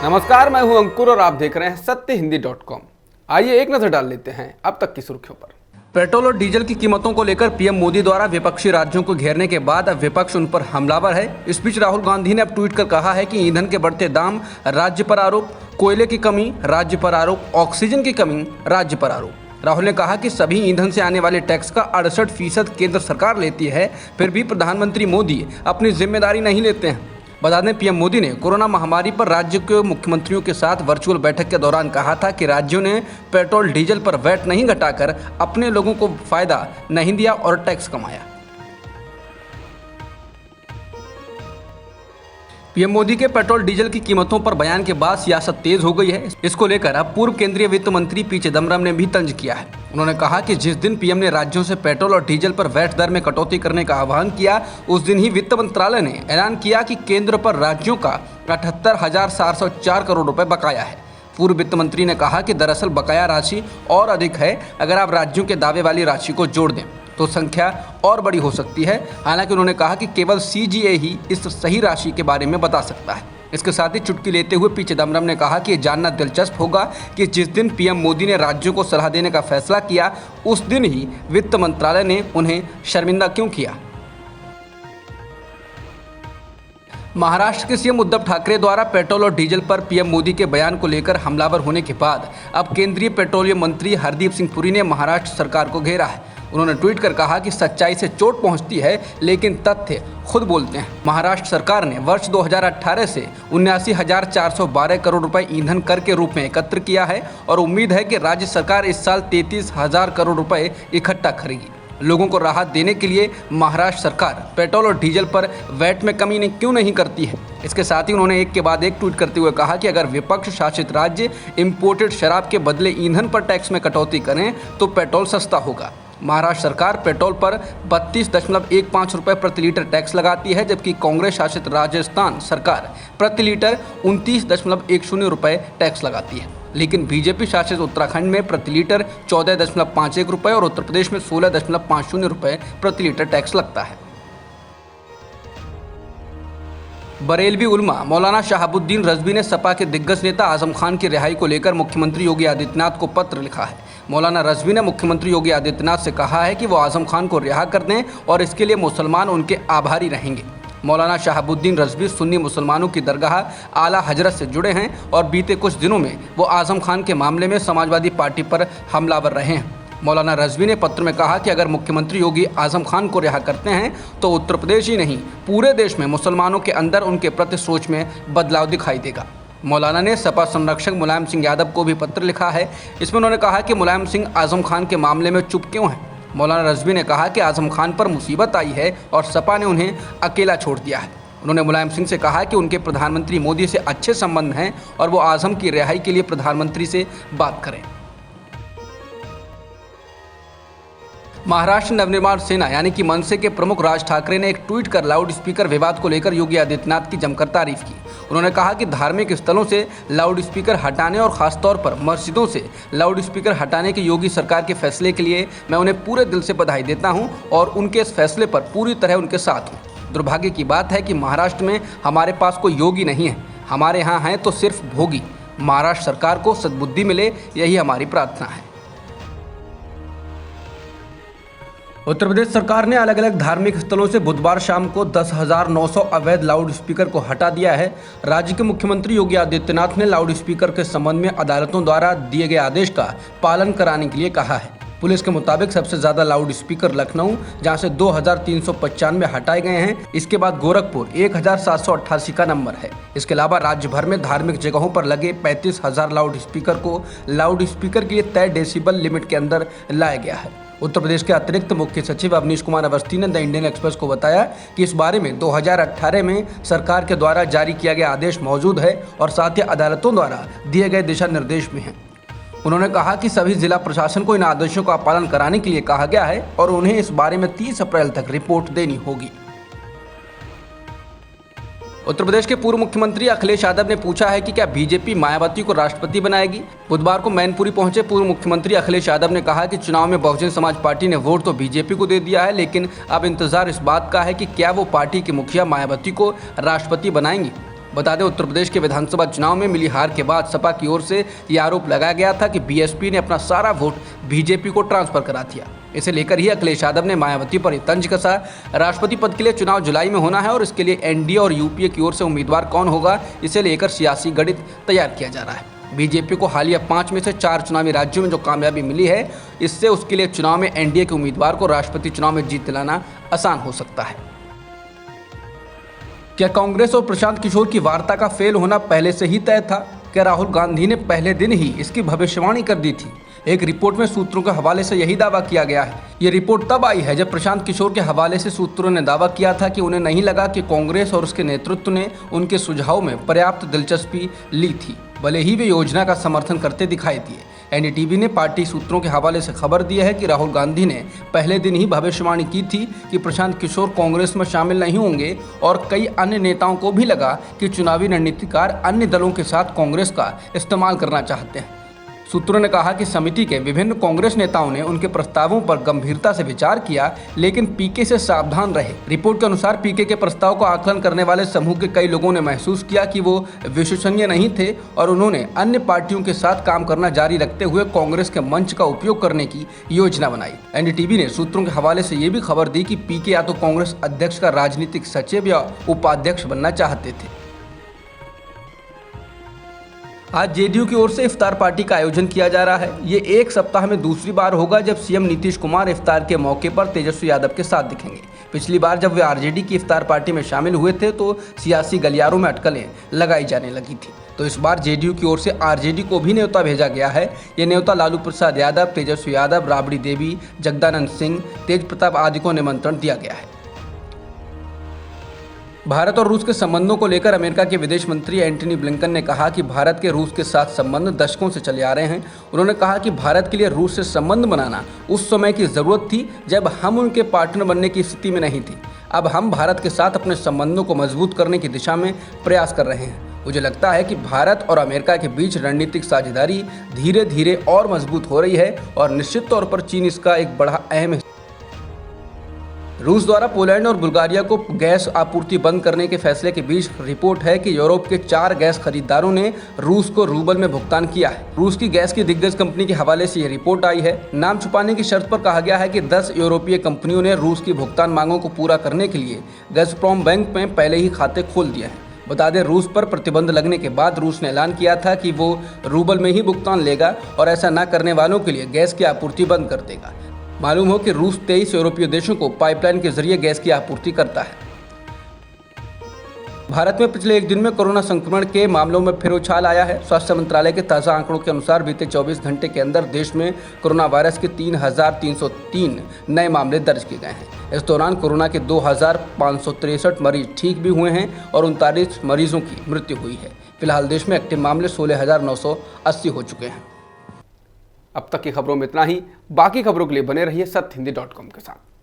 नमस्कार, मैं हूं अंकुर और आप देख रहे हैं सत्यहिंदी.com। आइए एक नजर डाल लेते हैं अब तक की सुर्खियों पर। पेट्रोल और डीजल की कीमतों को लेकर पीएम मोदी द्वारा विपक्षी राज्यों को घेरने के बाद अब विपक्ष उन पर हमलावर है। इस बीच राहुल गांधी ने अब ट्वीट कर कहा है कि ईंधन के बढ़ते दाम राज्य पर आरोप, कोयले की कमी राज्य पर आरोप, ऑक्सीजन की कमी राज्य पर आरोप। राहुल ने कहा कि सभी ईंधन से आने वाले टैक्स का 68% केंद्र सरकार लेती है, फिर भी प्रधानमंत्री मोदी अपनी जिम्मेदारी नहीं लेते हैं। बता दें, पीएम मोदी ने कोरोना महामारी पर राज्य के मुख्यमंत्रियों के साथ वर्चुअल बैठक के दौरान कहा था कि राज्यों ने पेट्रोल डीजल पर वैट नहीं घटाकर अपने लोगों को फायदा नहीं दिया और टैक्स कमाया। पीएम मोदी के पेट्रोल डीजल की कीमतों पर बयान के बाद सियासत तेज हो गई है। इसको लेकर अब पूर्व केंद्रीय वित्त मंत्री पी चिदम्बरम ने भी तंज किया है। उन्होंने कहा कि जिस दिन पीएम ने राज्यों से पेट्रोल और डीजल पर वैट दर में कटौती करने का आह्वान किया, उस दिन ही वित्त मंत्रालय ने ऐलान किया कि केंद्र पर राज्यों का 78,704 करोड़ रुपए बकाया है। पूर्व वित्त मंत्री ने कहा कि दरअसल बकाया राशि और अधिक है। अगर आप राज्यों के दावे वाली राशि को जोड़ दें तो संख्या और बड़ी हो सकती है। हालांकि उन्होंने कहा कि केवल सीजीए ही इस सही राशि के बारे में बता सकता है। इसके साथ ही चुटकी लेते हुए पी चिदम्बरम ने कहा कि ये जानना दिलचस्प होगा कि जिस दिन पीएम मोदी ने राज्यों को सलाह देने का फैसला किया, उस दिन ही वित्त मंत्रालय ने उन्हें शर्मिंदा क्यों किया। महाराष्ट्र के सीएम उद्धव ठाकरे द्वारा पेट्रोल और डीजल पर पीएम मोदी के बयान को लेकर हमलावर होने के बाद अब केंद्रीय पेट्रोलियम मंत्री हरदीप सिंह पुरी ने महाराष्ट्र सरकार को घेरा है। उन्होंने ट्वीट कर कहा कि सच्चाई से चोट पहुंचती है, लेकिन तथ्य खुद बोलते हैं। महाराष्ट्र सरकार ने वर्ष 2018 से 79,412 करोड़ रुपए ईंधन कर के रूप में एकत्र किया है और उम्मीद है कि राज्य सरकार इस साल 33,000 करोड़ रुपए इकट्ठा करेगी। लोगों को राहत देने के लिए महाराष्ट्र सरकार पेट्रोल और डीजल पर वैट में कमी क्यों नहीं करती है। इसके साथ ही उन्होंने एक के बाद एक ट्वीट करते हुए कहा कि अगर विपक्ष शासित राज्य इंपोर्टेड शराब के बदले ईंधन पर टैक्स में कटौती करें तो पेट्रोल सस्ता होगा। महाराष्ट्र सरकार पेट्रोल पर 32.15 रुपये प्रति लीटर टैक्स लगाती है, जबकि कांग्रेस शासित राजस्थान सरकार प्रति लीटर 29.10 रुपये टैक्स लगाती है। लेकिन बीजेपी शासित उत्तराखंड में प्रति लीटर 14.51 रुपये और उत्तर प्रदेश में 16.50 रुपये प्रति लीटर टैक्स लगता है। बरेलवी उलमा मौलाना शहाबुद्दीन रज़वी ने सपा के दिग्गज नेता आजम खान की रिहाई को लेकर मुख्यमंत्री योगी आदित्यनाथ को पत्र लिखा है। मौलाना रज़वी ने मुख्यमंत्री योगी आदित्यनाथ से कहा है कि वो आजम खान को रिहा कर दें और इसके लिए मुसलमान उनके आभारी रहेंगे। मौलाना शहाबुद्दीन रज़वी सुन्नी मुसलमानों की दरगाह आला हजरत से जुड़े हैं और बीते कुछ दिनों में वो आजम खान के मामले में समाजवादी पार्टी पर हमलावर रहे हैं। मौलाना रज़वी ने पत्र में कहा कि अगर मुख्यमंत्री योगी आजम खान को रिहा करते हैं तो उत्तर प्रदेश ही नहीं, पूरे देश में मुसलमानों के अंदर उनके प्रति सोच में बदलाव दिखाई देगा। मौलाना ने सपा संरक्षक मुलायम सिंह यादव को भी पत्र लिखा है। इसमें उन्होंने कहा कि मुलायम सिंह आजम खान के मामले में चुप क्यों हैं। मौलाना रज़वी ने कहा कि आजम खान पर मुसीबत आई है और सपा ने उन्हें अकेला छोड़ दिया है। उन्होंने मुलायम सिंह से कहा कि उनके प्रधानमंत्री मोदी से अच्छे संबंध हैं और वो आजम की रिहाई के लिए प्रधानमंत्री से बात करें। महाराष्ट्र नवनिर्माण सेना यानी कि मनसे के प्रमुख राज ठाकरे ने एक ट्वीट कर लाउड स्पीकर विवाद को लेकर योगी आदित्यनाथ की जमकर तारीफ की। उन्होंने कहा कि धार्मिक स्थलों से लाउड स्पीकर हटाने और खासतौर पर मस्जिदों से लाउड स्पीकर हटाने के योगी सरकार के फैसले के लिए मैं उन्हें पूरे दिल से बधाई देता हूं और उनके इस फैसले पर पूरी तरह उनके साथ हूं। दुर्भाग्य की बात है कि महाराष्ट्र में हमारे पास कोई योगी नहीं है, हमारे यहाँ हैं तो सिर्फ भोगी। महाराष्ट्र सरकार को सद्बुद्धि मिले, यही हमारी प्रार्थना है। उत्तर प्रदेश सरकार ने अलग अलग धार्मिक स्थलों से बुधवार शाम को 10,900 अवैध लाउड स्पीकर को हटा दिया है। राज्य के मुख्यमंत्री योगी आदित्यनाथ ने लाउड स्पीकर के संबंध में अदालतों द्वारा दिए गए आदेश का पालन कराने के लिए कहा है। पुलिस के मुताबिक सबसे ज्यादा लाउड स्पीकर लखनऊ, जहां से 2,395 हटाए गए हैं। इसके बाद गोरखपुर 1,788 का नंबर है। इसके अलावा राज्य भर में धार्मिक जगहों पर लगे 35,000 लाउड स्पीकर को लाउड स्पीकर के लिए तय डेसिबल लिमिट के अंदर लाया गया है। उत्तर प्रदेश के अतिरिक्त मुख्य सचिव अवनीश कुमार अवस्थी ने द इंडियन एक्सप्रेस को बताया कि इस बारे में 2018 में सरकार के द्वारा जारी किया गया आदेश मौजूद है और साथ ही अदालतों द्वारा दिए गए दिशा निर्देश भी हैं। उन्होंने कहा कि सभी जिला प्रशासन को इन आदेशों का पालन कराने के लिए कहा गया है और उन्हें इस बारे में 30 अप्रैल तक रिपोर्ट देनी होगी। उत्तर प्रदेश के पूर्व मुख्यमंत्री अखिलेश यादव ने पूछा है कि क्या बीजेपी मायावती को राष्ट्रपति बनाएगी। बुधवार को मैनपुरी पहुंचे पूर्व मुख्यमंत्री अखिलेश यादव ने कहा कि चुनाव में बहुजन समाज पार्टी ने वोट तो बीजेपी को दे दिया है, लेकिन अब इंतजार इस बात का है कि क्या वो पार्टी की मुखिया मायावती को राष्ट्रपति बनाएंगी। बता दें, उत्तर प्रदेश के विधानसभा चुनाव में मिली हार के बाद सपा की ओर से यह आरोप लगाया गया था कि बीएसपी ने अपना सारा वोट बीजेपी को ट्रांसफर करा दिया। इसे लेकर ही अखिलेश यादव ने मायावती पर तंज कसा। राष्ट्रपति पद के लिए चुनाव जुलाई में होना है और इसके लिए एनडीए और यूपीए की ओर से उम्मीदवार कौन होगा, इसे लेकर सियासी गणित तैयार किया जा रहा है। बीजेपी को हालिया 5 में से 4 चुनावी राज्यों में जो कामयाबी मिली है, इससे उसके लिए चुनाव में एनडीए के उम्मीदवार को राष्ट्रपति चुनाव में जीत दिलाना आसान हो सकता है। क्या कांग्रेस और प्रशांत किशोर की वार्ता का फेल होना पहले से ही तय था? क्या राहुल गांधी ने पहले दिन ही इसकी भविष्यवाणी कर दी थी? एक रिपोर्ट में सूत्रों के हवाले से यही दावा किया गया है। ये रिपोर्ट तब आई है जब प्रशांत किशोर के हवाले से सूत्रों ने दावा किया था कि उन्हें नहीं लगा कि कांग्रेस और उसके नेतृत्व ने उनके सुझाव में पर्याप्त दिलचस्पी ली थी, भले ही वे योजना का समर्थन करते दिखाई दिए। एनडीटीवी ने पार्टी सूत्रों के हवाले से खबर दी है कि राहुल गांधी ने पहले दिन ही भविष्यवाणी की थी कि प्रशांत किशोर कांग्रेस में शामिल नहीं होंगे और कई अन्य नेताओं को भी लगा कि चुनावी रणनीतिकार अन्य दलों के साथ कांग्रेस का इस्तेमाल करना चाहते हैं। सूत्रों ने कहा कि समिति के विभिन्न कांग्रेस नेताओं ने उनके प्रस्तावों पर गंभीरता से विचार किया, लेकिन पीके से सावधान रहे। रिपोर्ट के अनुसार पीके के प्रस्ताव को आकलन करने वाले समूह के कई लोगों ने महसूस किया कि वो विश्वसनीय नहीं थे और उन्होंने अन्य पार्टियों के साथ काम करना जारी रखते हुए कांग्रेस के मंच का उपयोग करने की योजना बनाई। एनडीटीवी ने सूत्रों के हवाले से ये भी खबर दी कि पीके या तो कांग्रेस अध्यक्ष का राजनीतिक सचिव या उपाध्यक्ष बनना चाहते थे। आज जेडीयू की ओर से इफ्तार पार्टी का आयोजन किया जा रहा है। ये एक सप्ताह में दूसरी बार होगा जब सीएम नीतीश कुमार इफ्तार के मौके पर तेजस्वी यादव के साथ दिखेंगे। पिछली बार जब वे आरजेडी की इफ्तार पार्टी में शामिल हुए थे तो सियासी गलियारों में अटकलें लगाई जाने लगी थी। तो इस बार जेडीयू की ओर से आरजेडी को भी न्योता भेजा गया है। ये न्योता लालू प्रसाद यादव, तेजस्वी यादव, राबड़ी देवी, जगदानंद सिंह, तेज प्रताप आदि को निमंत्रण दिया गया है। भारत और रूस के संबंधों को लेकर अमेरिका के विदेश मंत्री एंटनी ब्लिंकन ने कहा कि भारत के रूस के साथ संबंध दशकों से चले आ रहे हैं। उन्होंने कहा कि भारत के लिए रूस से संबंध बनाना उस समय की ज़रूरत थी जब हम उनके पार्टनर बनने की स्थिति में नहीं थे। अब हम भारत के साथ अपने संबंधों को मजबूत करने की दिशा में प्रयास कर रहे हैं। मुझे लगता है कि भारत और अमेरिका के बीच रणनीतिक साझेदारी धीरे धीरे और मजबूत हो रही है और निश्चित तौर पर चीन इसका एक बड़ा अहम रूस द्वारा पोलैंड और बुल्गारिया को गैस आपूर्ति बंद करने के फैसले के बीच रिपोर्ट है कि यूरोप के 4 गैस खरीदारों ने रूस को रूबल में भुगतान किया है। रूस की गैस की दिग्गज कंपनी के हवाले से यह रिपोर्ट आई है। नाम छुपाने की शर्त पर कहा गया है कि 10 यूरोपीय कंपनियों ने रूस की भुगतान मांगों को पूरा करने के लिए गज़प्रोम बैंक में पहले ही खाते खोल दिए हैं। बता दें, रूस पर प्रतिबंध लगने के बाद रूस ने ऐलान किया था कि वो रूबल में ही भुगतान लेगा और ऐसा न करने वालों के लिए गैस की आपूर्ति बंद कर देगा। मालूम हो कि रूस 23 यूरोपीय देशों को पाइपलाइन के जरिए गैस की आपूर्ति करता है। भारत में पिछले एक दिन में कोरोना संक्रमण के मामलों में फिर उछाल आया है। स्वास्थ्य मंत्रालय के ताज़ा आंकड़ों के अनुसार बीते 24 घंटे के अंदर देश में कोरोना वायरस के 3,303 नए मामले दर्ज किए गए हैं। इस दौरान कोरोना के 2,563 मरीज ठीक भी हुए हैं और 39 मरीजों की मृत्यु हुई है। फिलहाल देश में एक्टिव मामले 16,980 हो चुके हैं। अब तक की खबरों में इतना ही। बाकी खबरों के लिए बने रहिए सत्यहिंदी.com के साथ।